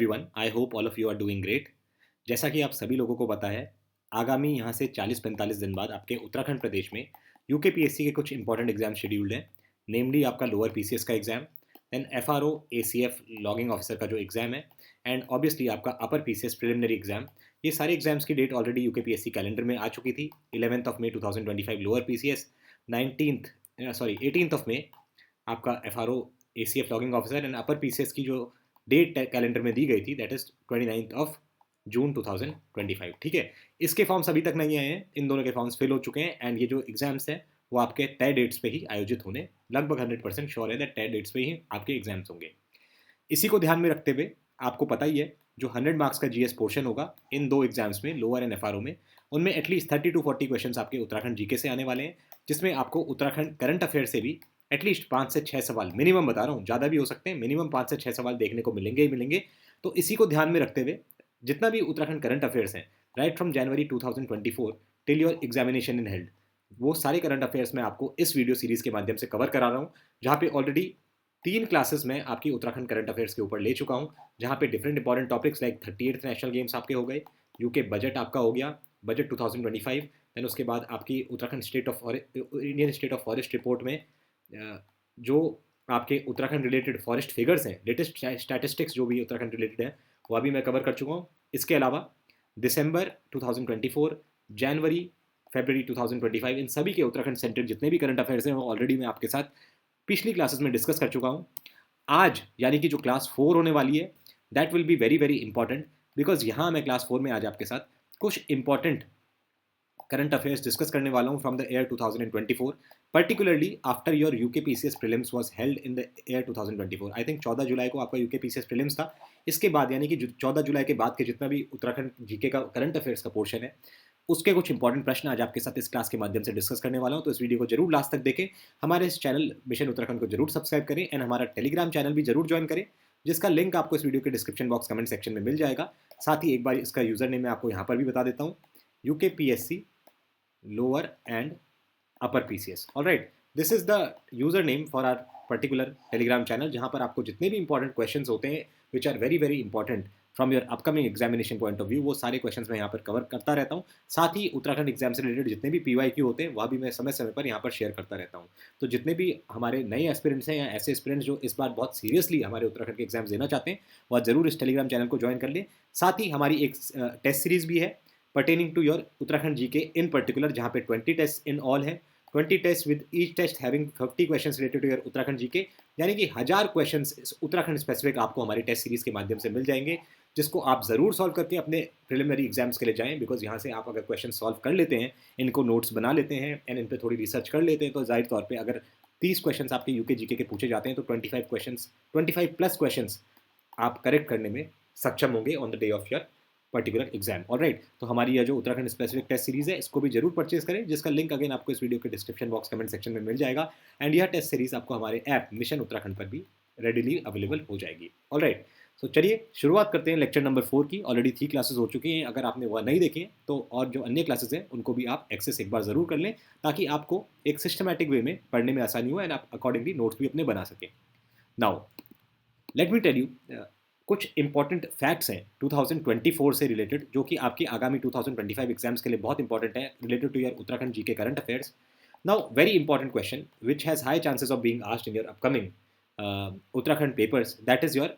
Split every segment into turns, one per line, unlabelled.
Everyone, I hope all of you are doing great. जैसा कि आप सभी लोगों को पता है, आगामी यहाँ से 40-45 दिन बाद आपके उत्तराखंड प्रदेश में यूकेपीएससी के कुछ इंपॉर्टेंट एग्जाम शेड्यूल्ड हैं। नेमली आपका लोअर पीसीएस का exam, then FRO ACF logging officer का जो एग्जाम है, एंड ऑब्वियसली आपका अपर पीसीएस प्रिलिमिनरी एग्जाम। ये सारे एग्जाम्स की डेट ऑलरेडी यूकेपीएससी कैलेंडर में आ चुकी थी। 11 मई 2025 लोअर पीसीएस, 18 मई आपका FRO ACF logging officer, and upper PCS की जो डेट कैलेंडर में दी गई थी दैट इज 29 जून 2025। ठीक है, इसके फॉर्म्स अभी तक नहीं आए हैं, इन दोनों के फॉर्म्स फिल हो चुके हैं, एंड ये जो एग्जाम्स हैं वो आपके तय डेट्स पे ही आयोजित होने लगभग 100% श्योर है दैट तय डेट्स पे ही आपके एग्जाम्स होंगे। इसी को ध्यान में रखते हुए आपको पता ही है, जो 100 मार्क्स का जीएस पोर्शन होगा इन दो एग्जाम्स में, लोअर एंड एफआरओ में, उनमें एटलीस्ट 30 to 40 क्वेश्चन आपके उत्तराखंड जीके से आने वाले हैं, जिसमें आपको उत्तराखंड करंट अफेयर से भी एटलीस्ट 5 से 6 सवाल, मिनिमम बता रहा हूँ, ज़्यादा भी हो सकते हैं, मिनिमम 5 से 6 सवाल देखने को मिलेंगे ही मिलेंगे। तो इसी को ध्यान में रखते हुए जितना भी उत्तराखंड करंट अफेयर्स हैं, right from January 2024 till your examination in held, वो सारे करंट अफेयर्स मैं आपको इस वीडियो सीरीज के माध्यम से कवर करा रहा हूँ, जहाँ पे ऑलरेडी 3 क्लासेस में आपकी उत्तराखंड करंट अफेयर्स के ऊपर ले चुका हूँ, जहाँ पे different important topics like 38th national games आपके हो गए, यूके बजट आपका हो गया, बजट 2025, देन उसके बाद आपकी Uttarakhand state of Indian state of forest report में जो आपके उत्तराखंड रिलेटेड फॉरेस्ट फिगर्स हैं, लेटेस्ट स्टैटिस्टिक्स जो भी उत्तराखंड रिलेटेड है, वो अभी मैं कवर कर चुका हूँ। इसके अलावा दिसंबर 2024, जनवरी, फरवरी 2025, इन सभी के उत्तराखंड सेंटर जितने भी करंट अफेयर्स हैं वो ऑलरेडी मैं आपके साथ पिछली क्लासेस में डिस्कस कर चुका हूँ। आज यानी कि जो क्लास 4 होने वाली है, that will be very very important, because यहाँ मैं क्लास 4 में आज आपके साथ कुछ इंपॉर्टेंट करंट अफेयर्स डिस्कस करने वाला हूँ from the year 2024, particularly after your UK PCS prelims was held in the year 2024। I think 14 जुलाई को आपका यूके पीसीएस प्रीलिम्स था। इसके बाद यानी कि 14 जुलाई के बाद के जितना भी उत्तराखंड जीके का करंट अफेयर्स का पोर्शन है, उसके कुछ इंपॉर्टेंट प्रश्न आज आपके साथ इस क्लास के माध्यम से डिस्कस करने वाला हूँ। तो इस वीडियो को जरूर लास्ट तक देखें, हमारे इस चैनल मिशन उत्तराखंड को जरूर सब्सक्राइब करें, एंड हमारा टेलीग्राम चैनल भी जरूर ज्वाइन करें, जिसका लिंक आपको इस वीडियो के डिस्क्रिप्शन बॉक्स कमेंट सेक्शन में मिल जाएगा। साथ ही एक बार इसका यूजर नेम मैं आपको यहाँ पर भी बता देता हूँ, UKPSC lower and upper PCS. All right, this is the username for our particular Telegram channel, जहाँ पर आपको जितने भी important questions होते हैं which are very very important from your upcoming examination point of view, वो सारे questions मैं यहाँ पर कवर करता रहता हूँ। साथ ही उत्तराखंड एग्जाम से रिलेटेड जितने भी PYQ होते हैं वह भी मैं समय समय पर यहाँ पर शेयर करता रहता हूँ। तो जितने भी हमारे नए एस्पिरेंट्स हैं या ऐसे एस्पिरेंट्स जो इस बार बहुत सीरियसली हमारे उत्तराखंड के एग्जाम देना चाहते हैं, वह जरूर इस टेलीग्राम चैनल को ज्वाइन कर लें। साथ ही हमारी एक टेस्ट सीरीज भी है pertaining to your Uttarakhand GK in particular, जहाँ पे 20 टेस्ट इन ऑल है, 20 test with each test having 50 questions related to your Uttarakhand GK, यानी कि 1000 क्वेश्चंस उत्तराखंड स्पेसिफिक आपको हमारी टेस्ट सीरीज के माध्यम से मिल जाएंगे, जिसको आप ज़रूर सॉल्व करके अपने प्रिलिमिनरी एग्जाम्स के लिए जाएं। बिकॉज यहाँ से आप अगर क्वेश्चन सॉल्व कर लेते हैं, इनको नोट्स बना लेते हैं एंड इन पर थोड़ी रिसर्च कर लेते हैं, तो जाहिर तौर पर अगर 30 क्वेश्चन आपके यूके जीके के पूछे जाते हैं तो 25 प्लस क्वेश्चन आप करेक्ट करने में सक्षम होंगे on the day of your particular exam. Alright, तो हमारी यह जो उत्तराखंड स्पेसिफिक टेस्ट सीरीज है, इसको भी जरूर परचेज करें, जिसका लिंक अगेन आपको इस वीडियो के डिस्क्रिप्शन बॉक्स कमेंट सेक्शन में मिल जाएगा, एंड यह टेस्ट सीरीज आपको हमारे ऐप मिशन उत्तराखंड पर भी रेडिली अवेलेबल हो जाएगी। ऑलराइट, तो चलिए शुरुआत करते हैं लेक्चर नंबर 4 की। ऑलरेडी 3 क्लासेस हो चुकी हैं, अगर आपने वह नहीं देखी तो और जो अन्य क्लासेस हैं उनको भी आप एक्सेस एक बार ज़रूर कर लें, ताकि आपको एक सिस्टमैटिक वे में पढ़ने में आसानी हो एंड आप अकॉर्डिंगली नोट्स भी अपने बना सकें। Now let me tell you कुछ इंपॉर्टेंट फैक्ट्स हैं 2024 से रिलेटेड, जो कि आपकी आगामी 2025 एग्जाम्स के लिए बहुत इंपॉर्टेंट है, related to your Uttarakhand GK current affairs. Now very important question which has high chances of being asked in your upcoming Uttarakhand papers, that is your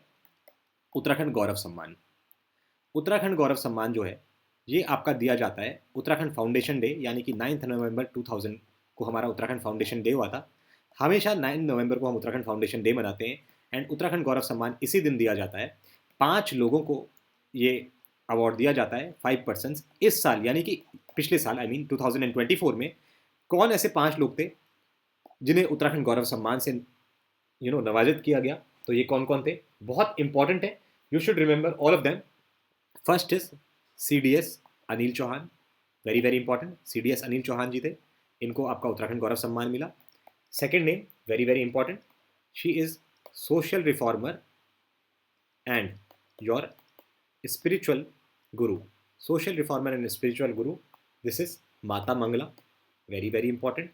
Uttarakhand Gaurav Samman. Uttarakhand Gaurav सम्मान जो है ये आपका दिया जाता है उत्तराखंड फाउंडेशन डे, यानी कि 9 नवंबर 2000 को हमारा उत्तराखंड फाउंडेशन डे हुआ था। हमेशा 9 नवंबर को हम उत्तराखंड फाउंडेशन डे मनाते हैं, एंड उत्तराखंड गौरव सम्मान इसी दिन दिया जाता है। 5 लोगों को ये अवार्ड दिया जाता है, 5 पर्सन्स। इस साल यानी कि पिछले साल आई मीन 2024 में कौन ऐसे 5 लोग थे जिन्हें उत्तराखंड गौरव सम्मान से नवाजित किया गया? तो ये कौन कौन थे, बहुत इंपॉर्टेंट है, you should remember all of them. First is CDS Anil Chauhan, very very important, CDS Anil Chauhan ji थे, इनको आपका उत्तराखंड गौरव सम्मान मिला। Second name very very important, she is social reformer and your spiritual guru, social reformer and spiritual guru, this is Mata Mangla, very very important.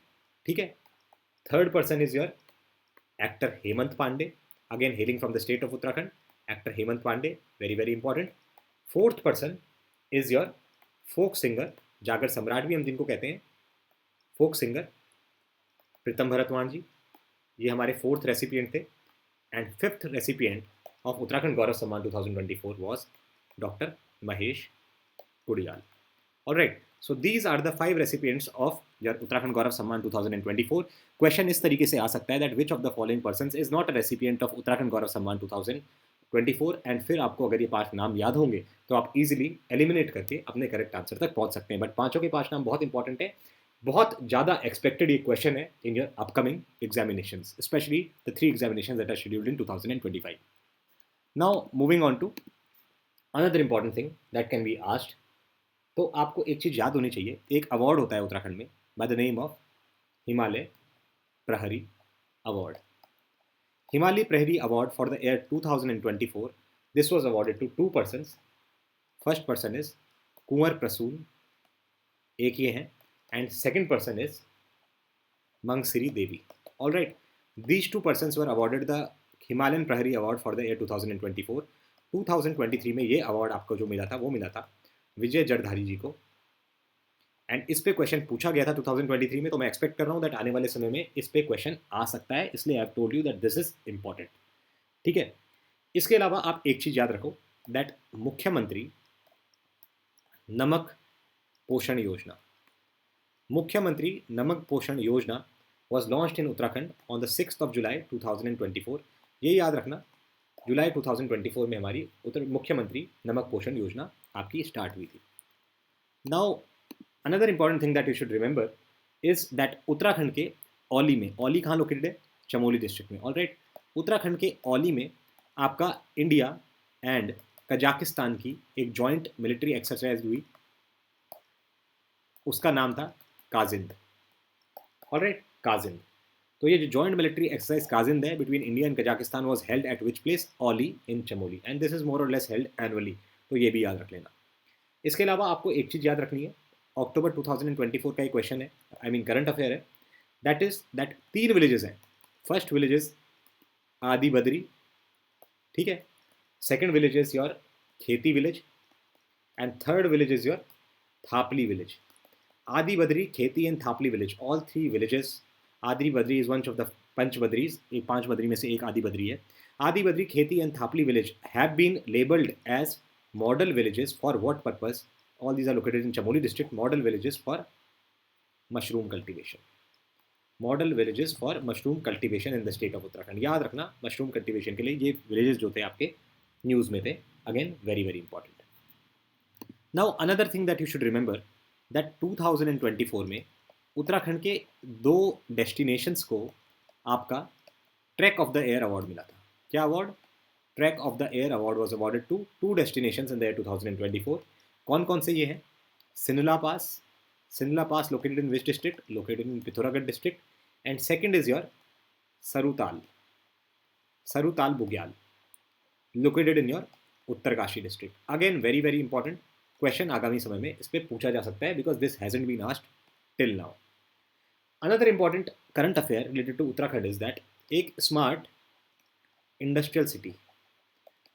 ठीक है, third person is your actor Hemant Pandey, again hailing from the state of Uttarakhand, actor Hemant Pande, very very important. Fourth person is your folk singer, Jagar Samrat भी हम जिनको कहते हैं, folk singer प्रीतम भरतवाण जी, ये हमारे fourth recipient थे। And fifth recipient of Uttarakhand Gaurav Samman 2024 was doctor Mahesh Kudiyal. Alright, so these are the 5 recipients of your Uttarakhand Gaurav Samman 2024। Question इस तरीके से आ सकता है that which of the following persons is not a recipient of Uttarakhand Gaurav Samman 2024, and फिर आपको अगर ये 5 नाम याद होंगे तो आप इजीली एलिमिनेट करके अपने करेक्ट आंसर तक पहुंच सकते हैं। बट पांचों के 5 नाम बहुत इंपॉर्टेंट है, बहुत ज़्यादा एक्सपेक्टेड ये क्वेश्चन है in your upcoming examinations, specially the 3 examinations that are scheduled in 2025। Now moving on to another important thing that can be asked. तो आपको एक चीज़ याद होनी चाहिए, एक अवार्ड होता है उत्तराखंड में by the name of Himalaya Prahari award. Himalaya Prahari award for the year 2024, this was awarded to 2 persons। First person is Kunwar Prasoon, एक ये हैं, and second person is Mangsiri Devi. All right, these 2 persons were awarded the Himalayan Prahari award for the year 2024। 2023 में ये award आपको जो मिला था वो मिला था विजय जड़धारी जी को, एंड इस पे क्वेश्चन पूछा गया था 2023 में, तो मैं एक्सपेक्ट कर रहा हूँ दैट आने वाले समय में इस पे क्वेश्चन आ सकता है, इसलिए I have told you that this is important. ठीक है, इसके अलावा आप एक चीज़ याद रखो दैट मुख्यमंत्री नमक पोषण योजना, मुख्यमंत्री नमक पोषण योजना was launched in Uttarakhand on the 6th of July 2024। ये याद रखना, जुलाई 2024 में हमारी मुख्यमंत्री नमक पोषण योजना आपकी स्टार्ट हुई थी। Now another important thing that you should remember is that Uttarakhand के औली में, औली कहाँ लोकेटेड है? चमोली डिस्ट्रिक्ट में। ऑलराइट, उत्तराखंड के औली में आपका इंडिया एंड कजाकिस्तान की एक जॉइंट मिलिट्री एक्सरसाइज हुई, उसका नाम था काजिंद। ऑलराइट, काजिंद। तो ये जो जॉइंट मिलिट्री एक्सरसाइज काजिंद है between India and Kazakhstan was held at which place? Auli in Chamoli, and this is more और लेस हेल्ड एनुअली, तो ये भी याद रख लेना। इसके अलावा आपको एक चीज़ याद रखनी है, अक्टूबर 2024 का एक क्वेश्चन है, आई मीन करंट अफेयर है, दैट इज दैट 3 विलेजेस हैं। First village is Adi Badri, ठीक है, second village is your Kheti village, and third village is your Thapli village. Adi Badri, Kheti and Thapli village, all 3 villages. Adi Badri is one of the Panch Badris, एक 5 बद्री में से एक आदि बद्री है। Adi Badri, Kheti and Thapli village have been labelled as model villages for what purpose? All these are located in Chamoli district. Model villages for mushroom cultivation. Model villages for mushroom cultivation in the state of Uttarakhand. याद रखना, mushroom cultivation के लिए ये villages जो थे आपके news में थे। Again very very important. Now another thing that you should remember that 2024 में उत्तराखंड के 2 डेस्टिनेशंस को आपका trek of the year award मिला था। क्या award? Trek of the year award was awarded to 2 destinations in the year 2024। कौन कौन से ये हैं? Sinla pass, Sinla pass located in which district? Located in Pithoragarh district, and second is your Sarutal, Sarutal Bugyal located in your Uttarkashi district. Again very very important question, आगामी समय में इस पर पूछा जा सकता है because this hasn't been asked till now. Another important current affair related to Uttarakhand is that एक smart industrial city,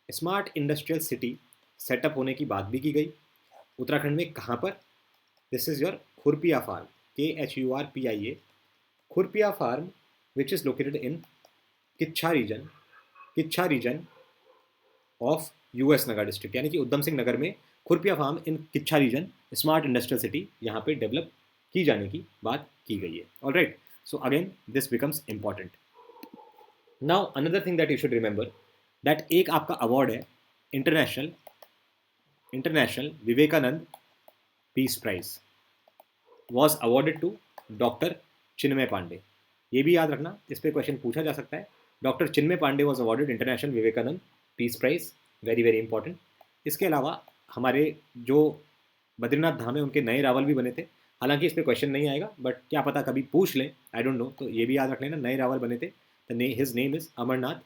smart industrial city setup होने की बात भी की गई उत्तराखंड में। कहाँ पर? This is your Khurpia farm, KHURPIA, Khurpia farm which is located in Kichha region, Kichha region of US Nagar district, यानी कि उधम सिंह नगर में Khurpia farm in Kichha region smart industrial city यहाँ पे डेवलप की जाने की बात की गई है। Alright, so again this becomes important. Now another thing that you should remember that एक आपका अवार्ड है international Vivekananda peace prize was awarded to doctor Chinmay Pandey. ये भी याद रखना, इस पर क्वेश्चन पूछा जा सकता है। Doctor Chinmay Pande was awarded international Vivekananda peace prize, very very important. इसके अलावा हमारे जो बद्रीनाथ धाम है उनके नए रावल भी बने थे, हालांकि इस पर क्वेश्चन नहीं आएगा बट क्या पता कभी पूछ लें, आई डोंट नो, तो ये भी याद रख लेना, नए रावल बने थे। His name is Amarnath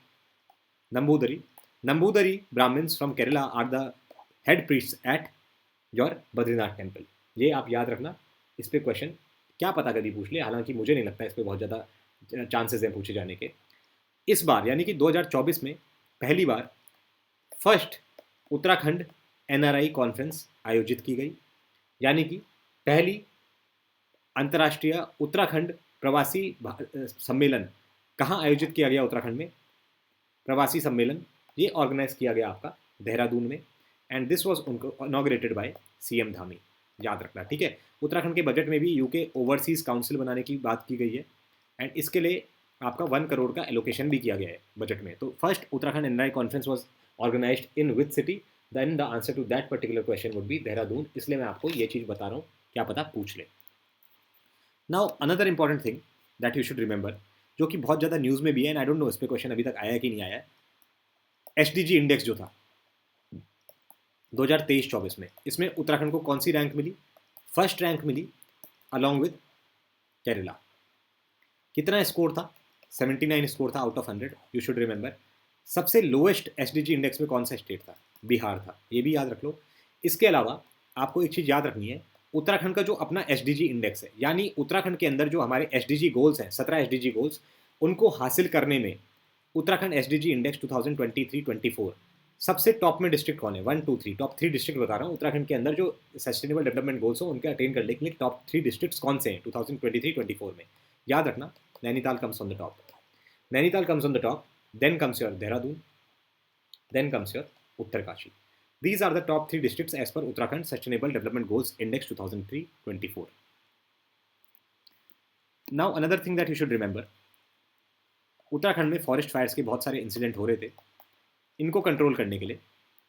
Namboodiri. Namboodiri brahmins from Kerala are the head priests at your Badrinath temple. ये आप याद रखना, इस पर क्वेश्चन क्या पता कभी पूछ ले, हालांकि मुझे नहीं लगता इस पर बहुत ज़्यादा चांसेस हैं पूछे जाने के। इस बार यानी कि 2024 में पहली बार फर्स्ट उत्तराखंड एनआरआई कॉन्फ्रेंस आयोजित की गई, यानी कि पहली अंतर्राष्ट्रीय उत्तराखंड प्रवासी सम्मेलन कहाँ आयोजित किया गया? उत्तराखंड में प्रवासी सम्मेलन ये ऑर्गेनाइज किया गया आपका देहरादून में, एंड दिस वाज उनको इनॉग्रेटेड बाय सीएम धामी, याद रखना, ठीक है। उत्तराखंड के बजट में भी यूके ओवरसीज काउंसिल बनाने की बात की गई है, एंड इसके लिए आपका 1 करोड़ का एलोकेशन भी किया गया है बजट में। तो first Uttarakhand NRI conference was organised in which city? Then the answer to that particular question would be Dehradun, इसलिए मैं आपको ये चीज़ बता रहा हूँ, क्या पता पूछ ले। Now another important thing that you should remember, जो कि बहुत ज़्यादा न्यूज़ में भी है, एंड आई डोंट नो इस पर क्वेश्चन अभी तक आया कि नहीं आया, एसडीजी इंडेक्स जो था 2023-24 में, इसमें उत्तराखंड को कौन सी रैंक मिली? फर्स्ट रैंक मिली अलॉन्ग विद केरला। कितना स्कोर था? 79 स्कोर था out of 100, you should remember. सबसे लोएस्ट एसडीजी इंडेक्स में कौन सा स्टेट था? बिहार था, ये भी याद रख लो। इसके अलावा आपको एक चीज़ याद रखनी है, उत्तराखंड का जो अपना एसडीजी इंडेक्स है, यानी उत्तराखंड के अंदर जो हमारे एसडीजी गोल्स हैं, 17 एसडीजी गोल्स, उनको हासिल करने में उत्तराखंड एसडीजी इंडेक्स 2023-24 सबसे टॉप में डिस्ट्रिक्ट कौन है? 1, 2, 3, टॉप 3 डिस्ट्रिक्ट बता रहा हूँ उत्तराखंड के अंदर जो सस्टेनेबल डेवलपमेंट गोल्स हो उनके अटेन करने के लिए टॉप 3 डिस्ट्रिक्ट्स कौन से हैं 2023-24 में? याद रखना, Nainital comes on the top, Nainital comes on the top, then comes your Dehradun, then comes your Uttarkashi. These are the top 3 districts as per Uttarakhand Sustainable Development Goals Index 2003-24. Now another thing that you should remember, Uttarakhand में forest fires के बहुत सारे incident हो रहे थे, इनको control करने के लिए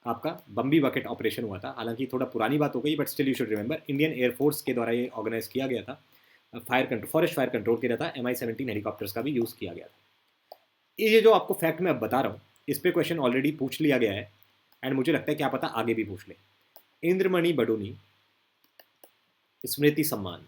आपका बम्बी बकेट ऑपरेशन हुआ था। हालांकि थोड़ा पुरानी बात हो गई, but still you should remember, Indian air force के द्वारा ये ऑर्गेनाइज किया गया था। फॉरेस्ट फायर कंट्रोल किया था, MI-17 हेलीकॉप्टर्स का भी यूज़ किया गया था। ये जो आपको फैक्ट मैं अब बता रहा हूँ, इस पर क्वेश्चन ऑलरेडी पूछ लिया गया है, एंड मुझे लगता है क्या पता आगे भी पूछ ले। इंद्रमणि बडूनी स्मृति सम्मान,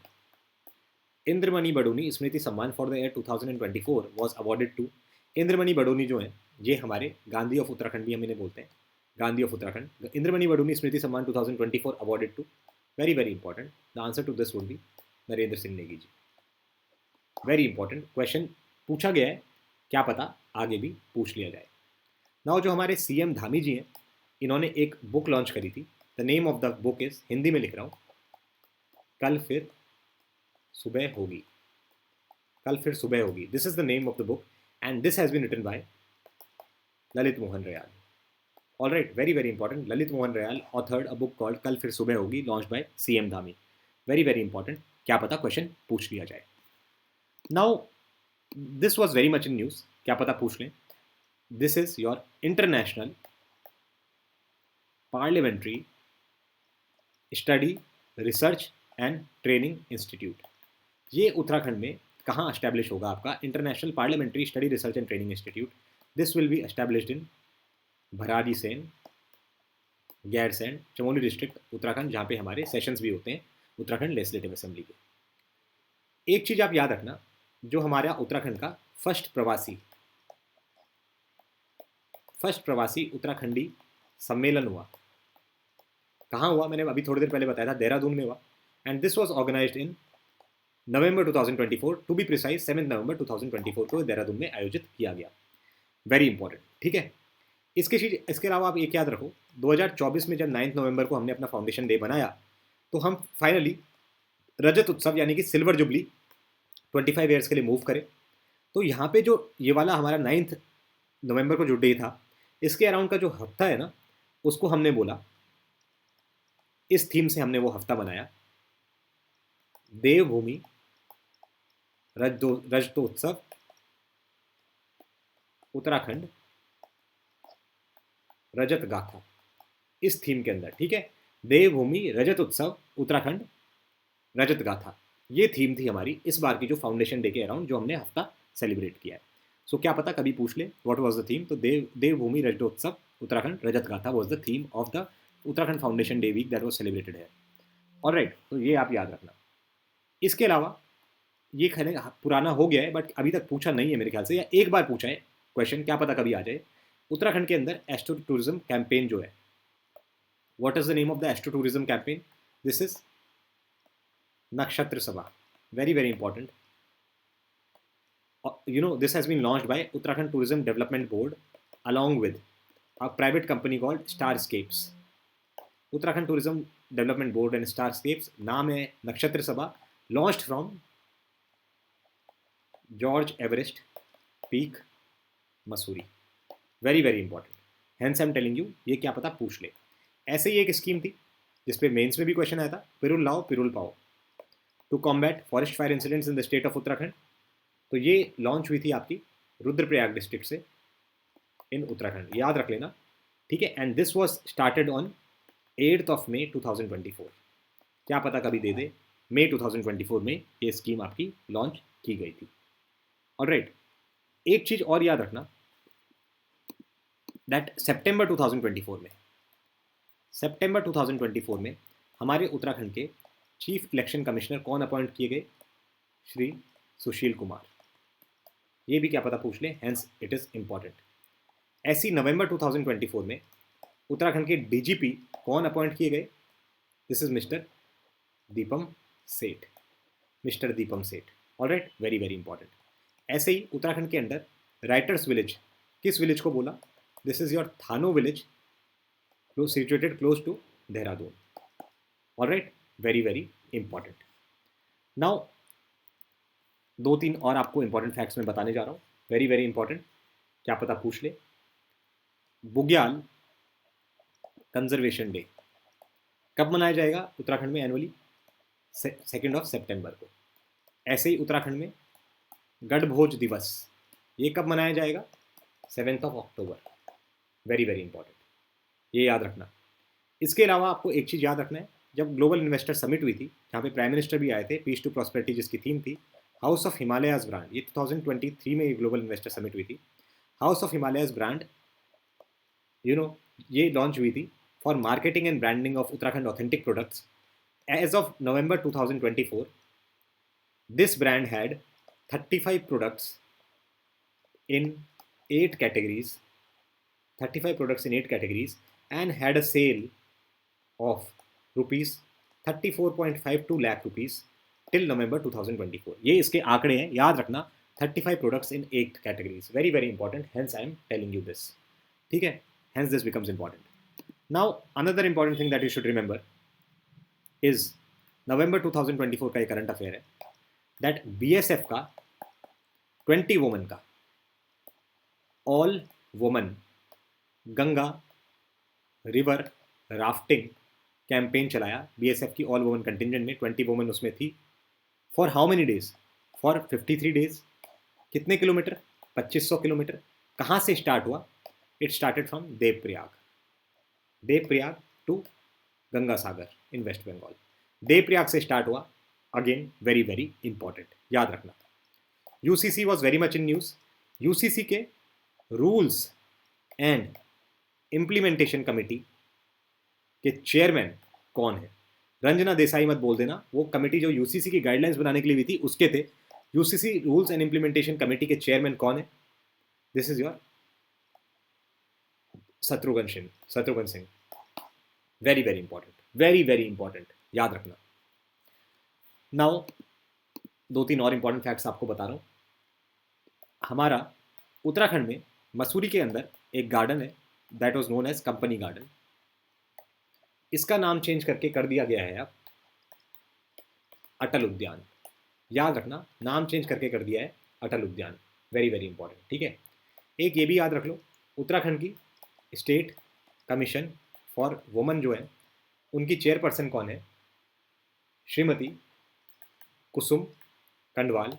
Indramani Baduni Smriti Samman for the year 2024 was awarded to, Indramani Baduni जो है ये हमारे गांधी ऑफ उत्तराखंड भी हम इन्हें बोलते हैं, Gandhi of Uttarakhand. Indramani Baduni Smriti Samman 2024 awarded to, very very important, the answer to this would be Narendra Singh Negi ji. Very important question पूछा गया है, क्या पता आगे भी पूछ लिया जाए। नाउ जो हमारे सीएम धामी जी हैं, इन्होंने एक बुक लॉन्च करी थी, the name of the book is, Hindi में लिख रहा हूँ, कल फिर सुबह होगी, कल Phir Subah Hogi, this is the name of the book, and this has been written by Lalit Mohan Rayal. All right, very very important, Lalit Mohan Rayal authored a book called Kal Phir Subah Hogi, launch by CM Dhami. Very very important, क्या पता question पूछ लिया जाए। Now this was very much in news, क्या पता पूछ लें। This is your international parliamentary study research and training institute. ये उत्तराखंड में कहाँ एस्टैब्लिश होगा? आपका international parliamentary study research and training institute. This will be established in Bharadisain, Gairsain, Chamoli district, Uttarakhand, जहाँ पे हमारे सेशंस भी होते हैं उत्तराखंड लेजिस्लेटिव असेंबली के। एक चीज़ आप याद रखना, जो हमारा उत्तराखंड का फर्स्ट प्रवासी उत्तराखंडी सम्मेलन हुआ, कहाँ हुआ? मैंने अभी थोड़ी देर पहले बताया था, देहरादून में हुआ, and this was organised in November 2024, to be precise 7 November 2024 को देहरादून में आयोजित किया गया। वेरी इंपॉर्टेंट, ठीक है। इसके अलावा आप एक याद रखो, 2024 में जब 9 नवंबर को हमने अपना फाउंडेशन डे बनाया, तो हम फाइनली रजत उत्सव यानी कि सिल्वर जुबली 25 ईयर्स के लिए मूव करें। तो यहाँ पे जो ये वाला हमारा 9 नवंबर को जो डे था, इसके अराउंड का जो हफ्ता है ना, उसको हमने बोला, इस थीम से हमने वो हफ्ता बनाया, देवभूमि रजतोत्सव उत्तराखंड रजत गाथा, इस थीम के अंदर, ठीक है। देवभूमि रजत उत्सव उत्तराखंड रजत गाथा, ये थीम थी हमारी इस बार की जो फाउंडेशन डे के अराउंड जो हमने हफ्ता सेलिब्रेट किया है। सो क्या पता कभी पूछ ले व्हाट वाज द थीम। तो देवभूमि रजतोत्सव Uttarakhand Rajat Gatha was the theme of the Uttarakhand foundation day week that was celebrated है। ऑलराइट, तो ये आप याद रखना। इसके अलावा ये खैर पुराना हो गया है, बट अभी तक पूछा नहीं है मेरे ख्याल से, या एक बार पूछा है क्वेश्चन, क्या पता कभी आ जाए। उत्तराखंड के अंदर एस्ट्रो टूरिज्म कैंपेन जो है, what is the name of the astro tourism campaign? This is नक्षत्र सभा, very very important. You know, this has been launched by Uttarakhand Tourism Development Board along with a private company called Starscapes. Uttarakhand tourism development board and Starscapes नाम है Nakshatra Sabha, launched from George Everest peak Mussoorie. Very very important. Hence I am telling you, ये क्या पता पूछ ले. ऐसे ही एक scheme थी जिसपे मेंस में भी क्वेश्चन आया था, पिरुल Lao Pirul Pao, to combat forest fire incidents in the state of Uttarakhand. तो ये लॉन्च हुई थी आपकी रुद्रप्रयाग डिस्ट्रिक्ट से इन उत्तराखंड, याद रख लेना, ठीक है. And this was started on 8th of May 2024. क्या पता कभी दे दे, मई 2024 में ये स्कीम आपकी लॉन्च की गई थी. ऑलराइट, एक चीज और याद रखना, दैट सितंबर 2024 में हमारे उत्तराखंड के चीफ इलेक्शन कमिश्नर कौन अपॉइंट किए गए? श्री सुशील कुमार. ये भी क्या पता पूछ ले, हेंस इट इज इंपॉर्टेंट. ऐसी नवंबर 2024 में उत्तराखंड के डीजीपी कौन अपॉइंट किए गए? दिस इज मिस्टर दीपम सेठ. मिस्टर दीपम सेठ. Alright, very very important. ऐसे ही उत्तराखंड के अंदर राइटर्स विलेज, किस विलेज को बोला? This is your Thano village, situated close to Dehradun. Alright, very very important. Now 2-3 और आपको इंपॉर्टेंट फैक्ट्स में बताने जा रहा हूँ, वेरी वेरी इंपॉर्टेंट, क्या पता पूछ ले. बुग्याल कंजर्वेशन डे कब मनाया जाएगा उत्तराखंड में एनुअली? 2 सितंबर को. ऐसे ही उत्तराखंड में गढ़भोज दिवस, ये कब मनाया जाएगा? 7 अक्टूबर. वेरी वेरी इंपॉर्टेंट, ये याद रखना. इसके अलावा आपको एक चीज़ याद रखना है, जब ग्लोबल इन्वेस्टर समिट हुई थी जहाँ पे प्राइम मिनिस्टर भी आए थे, पीस टू प्रॉस्पेरिटी जिसकी थीम थी, हाउस ऑफ हिमालयाज ब्रांड, ये 2023 में ग्लोबल इन्वेस्टर समिट हुई थी. हाउस ऑफ हिमालयाज ब्रांड ये लॉन्च हुई थी for marketing and branding of Uttarakhand authentic products. As of November 2024, this brand had 35 products in 8 categories, and had a sale of rupees 34.52 lakh rupees till November 2024. ये इसके आंकड़े हैं, याद रखना. 35 products in 8 categories. Very very important. Hence I am telling you this. ठीक है? Hence this becomes important. Now another important thing that you should remember is November 2024 का एक करंट अफेयर है, that BSF का 20 वुमेन का all women Ganga river rafting campaign चलाया. BSF की all women contingent में 20 वुमेन उसमें थी. For how many days? For 53 days. कितने किलोमीटर? 2500 किलोमीटर. कहाँ से स्टार्ट हुआ? It started from Devprayag to Ganga Sagar in West Bengal. Devprayag से स्टार्ट हुआ. अगेन वेरी वेरी इंपॉर्टेंट, याद रखना. UCC was very much in news. UCC के रूल्स एंड इम्प्लीमेंटेशन कमेटी के चेयरमैन कौन है? रंजना देसाई मत बोल देना, वो कमेटी जो यूसीसी की गाइडलाइंस बनाने के लिए हुई थी उसके थे. UCC rules and implementation committee के चेयरमैन कौन है? This is your Shatrughan Singh. Very very important, very very important, याद रखना. नाउ 2-3 और इंपॉर्टेंट फैक्ट्स आपको बता रहा हूँ. हमारा उत्तराखंड में मसूरी के अंदर एक गार्डन है, that was known as company garden. इसका नाम चेंज करके कर दिया गया है अब अटल उद्यान. याद रखना, नाम चेंज करके कर दिया है अटल उद्यान. वेरी वेरी इंपॉर्टेंट, ठीक है. एक ये भी याद रख लो, उत्तराखंड की स्टेट कमीशन फॉर वुमेन जो है उनकी चेयरपर्सन कौन है? श्रीमती कुसुम कंडवाल.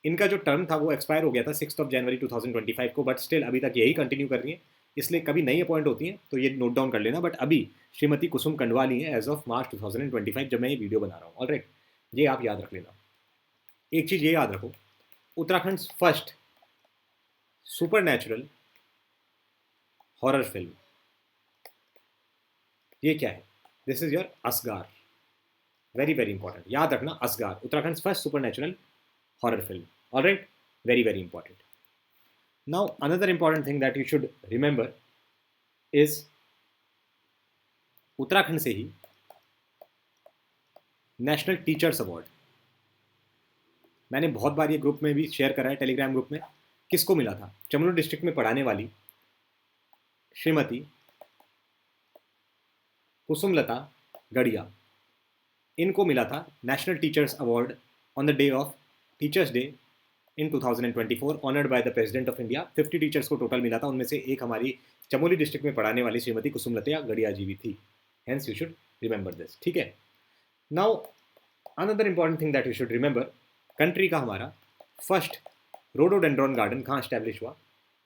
इनका जो टर्म था वो एक्सपायर हो गया था 6 जनवरी 2025 को, बट स्टिल अभी तक यही कंटिन्यू कर रही है. इसलिए कभी नई अपॉइंट होती हैं तो ये नोट डाउन कर लेना. बट अभी श्रीमती कुसुम कंडवाल ही है एज ऑफ मार्च 2025 जब मैं ये वीडियो बना रहा हूँ. ऑलराइट, ये आप याद रख लेना. एक चीज़ ये याद रखो, Uttarakhand first super natural horror film ये क्या है? This is your Asgar. Very very important, याद रखना, Asgar Uttarakhand first super natural horror film. Alright, very very important. Now another important thing that you should remember is Uttarakhand से ही नेशनल टीचर्स अवार्ड. मैंने बहुत बार ये ग्रुप में भी शेयर करा है, टेलीग्राम ग्रुप में. किसको मिला था? चमोली डिस्ट्रिक्ट में पढ़ाने वाली श्रीमती कुसुमलता गढ़िया, इनको मिला था national teachers award on the day of teachers day in 2024 honoured by the president of India. 50 teachers को टोटल मिला था, उनमें से एक हमारी चमोली डिस्ट्रिक्ट में पढ़ाने वाली श्रीमती कुसुमलता गढ़िया जी भी थी। Hence you should remember this, ठीक है। Now another important thing that you should remember, country का हमारा फर्स्ट रोडोडेंड्रॉन गार्डन कहाँ स्टैब्लिश हुआ?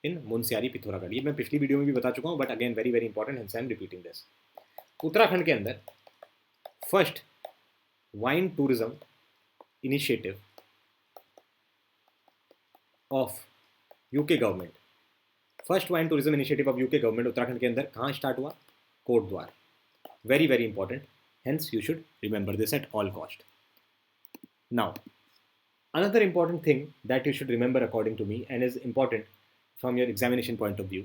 इन मुनस्यारी पिथौरागढ़। ये मैं पिछली वीडियो में भी बता चुका हूँ, but again very very important, hence I am repeating this. Uttarakhand के अंदर first wine tourism initiative of UK government, first wine tourism initiative of UK government Uttarakhand के अंदर कहाँ स्टार्ट हुआ? Kotdwar. Very very important, hence you should remember this at all cost. Now another important thing that you should remember according to me and is important from your examination point of view,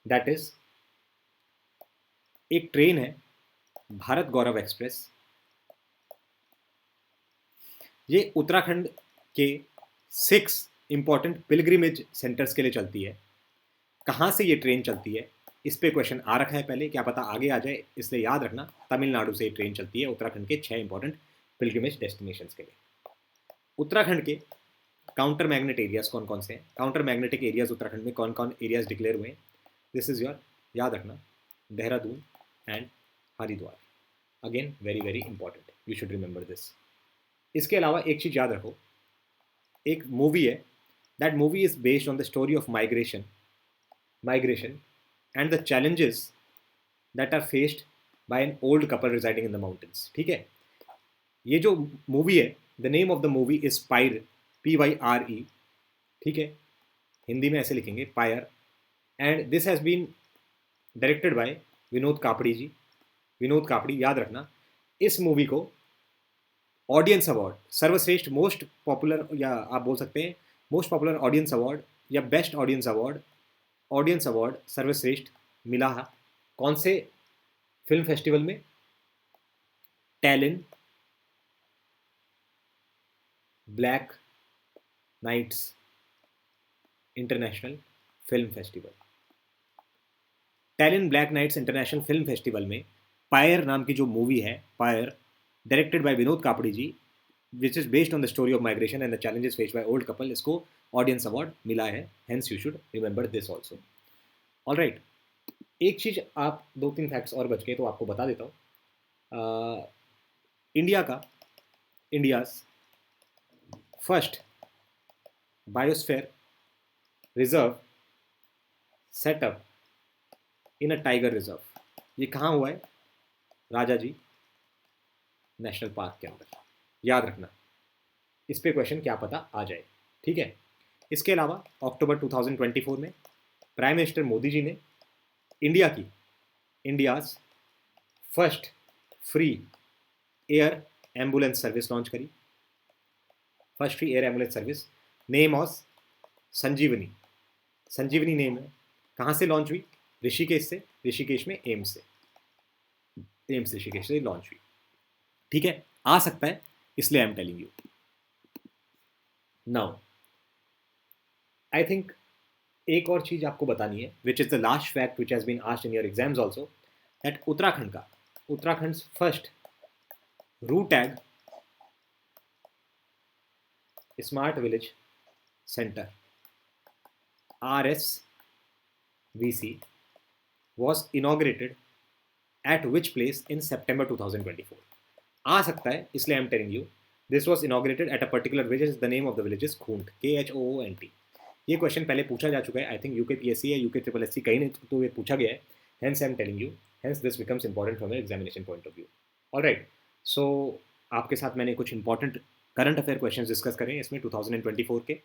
that is एक train है भारत गौरव express. ये उत्तराखंड के 6 important pilgrimage centres के लिए चलती है। कहाँ से ये ट्रेन चलती है, इस पे क्वेश्चन आ रखा है पहले, क्या पता आगे आ जाए, इसलिए याद रखना तमिलनाडु से ये ट्रेन चलती है उत्तराखंड के 6 इंपॉर्टेंट पिलग्रिमेज डेस्टिनेशंस के लिए। उत्तराखंड के काउंटर मैग्नेट एरियाज कौन कौन से हैं? काउंटर मैग्नेटिक एरियाज उत्तराखंड में कौन कौन एरियाज डिक्लेयर हुए हैं? दिस इज योर, याद रखना, Dehradun and Haridwar. Again very very important, you should remember this. इसके अलावा एक चीज़ याद रखो, एक मूवी है, that movie is based on the story of migration and the challenges that are faced by an old couple residing in the mountains, ठीक है। ये जो मूवी है, the name of the movie is pyre, PYRE, ठीक है, हिंदी में ऐसे लिखेंगे pyre, and this has been directed by Vinod Kapri ji. Vinod Kapri, याद रखना, इस मूवी को ऑडियंस अवार्ड, सर्वश्रेष्ठ मोस्ट पॉपुलर, या आप बोल सकते हैं मोस्ट पॉपुलर ऑडियंस अवार्ड या बेस्ट ऑडियंस अवार्ड सर्वश्रेष्ठ मिला है कौन से फिल्म फेस्टिवल में? Tallinn Black Nights international film festival. Tallinn Black Nights international film festival में पायर नाम की जो मूवी है, Pyre, directed by Vinod Kapri ji, which is based on the story of migration and the challenges faced by old couple, इसको audience award मिला है। Hence you should remember this also. All right, एक चीज़, आप 2-3 फैक्ट्स और बच गए तो आपको बता देता हूँ। India's first biosphere reserve setup in a tiger reserve, ये कहाँ हुआ है? राजा जी नेशनल पार्क के अंदर। याद रखना, इस पे क्वेश्चन क्या पता आ जाए, ठीक है। इसके अलावा अक्टूबर 2024 में प्राइम मिनिस्टर मोदी जी ने India's first free air ambulance service launch करी। First free air ambulance service, name of Sanjeevani. Sanjeevani name है, कहाँ से लॉन्च हुई? ऋषिकेश में एम्स ऋषिकेश से लॉन्च हुई, ठीक है। आ सकता है, इसलिए I am telling you. Now I think एक और चीज़ आपको बतानी है, which is the last fact which has been asked in your exams also, that Uttarakhand first RuTAG smart village centre RSVC was inaugurated at which place in September 2024? आ सकता है, इसलिए I'm telling you this was inaugurated at a particular village. The name of the village is Khoont, KHOONT. ये question पहले पूछा जा चुका है, आई थिंक UKPSC या UKSSC कहीं नहीं तो ये पूछा गया है। Hence I'm telling you, hence this becomes important from your examination point of view. All right, so आपके साथ मैंने कुछ important current affair questions discuss करें इसमें 2024 के।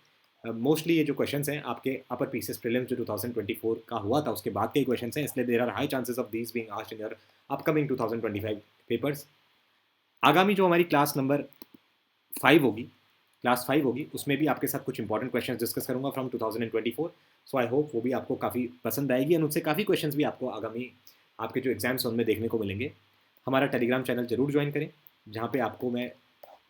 मोस्टली ये जो क्वेश्चंस हैं आपके अपर पीसीएस प्रीलिम्स जो 2024 का हुआ था उसके बाद के ही क्वेश्चंस हैं, इसलिए there are high chances of these being asked in your upcoming 2025 papers. आगामी जो हमारी क्लास 5 होगी उसमें भी आपके साथ कुछ इंपॉर्टेंट क्वेश्चंस डिस्कस करूंगा फ्रॉम 2024। सो आई होप वो भी आपको काफ़ी पसंद आएगी और उनसे काफ़ी क्वेश्चंस भी आपको आगामी आपके जो एग्जाम्स हैं उनमें देखने को मिलेंगे। हमारा टेलीग्राम चैनल जरूर ज्वाइन करें, जहाँ पे आपको मैं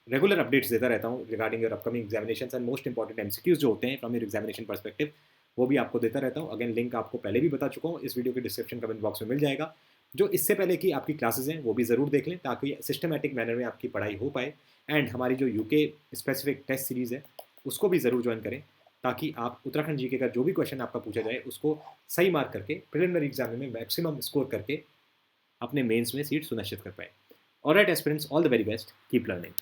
रेगुलर अपडेट्स देता रहता हूँ regarding your upcoming examinations and most important MCQs जो होते हैं फ्रॉम योर एग्जामिनेशन पर्सपेक्टिव, वो भी आपको देता रहता हूँ। अगेन लिंक आपको पहले भी बता चुका हूँ, इस वीडियो के डिस्क्रिप्शन कमेंट बॉक्स में मिल जाएगा। जो इससे पहले की आपकी क्लासेस हैं वो भी ज़रूर देख लें, ताकि सिस्टमेटिक मैनर में आपकी पढ़ाई हो पाए। एंड हमारी जो यूके स्पेसिफिक टेस्ट सीरीज़ है उसको भी ज़रूर ज्वाइन करें, ताकि आप उत्तराखंड जीके का जो भी क्वेश्चन आपका पूछा जाए उसको सही मार्क करके प्रिलिमिनरी एग्जाम में मैक्सिमम स्कोर करके अपने मेंस में सीट सुनिश्चित कर पाए। Alright aspirants, all the very best, keep learning.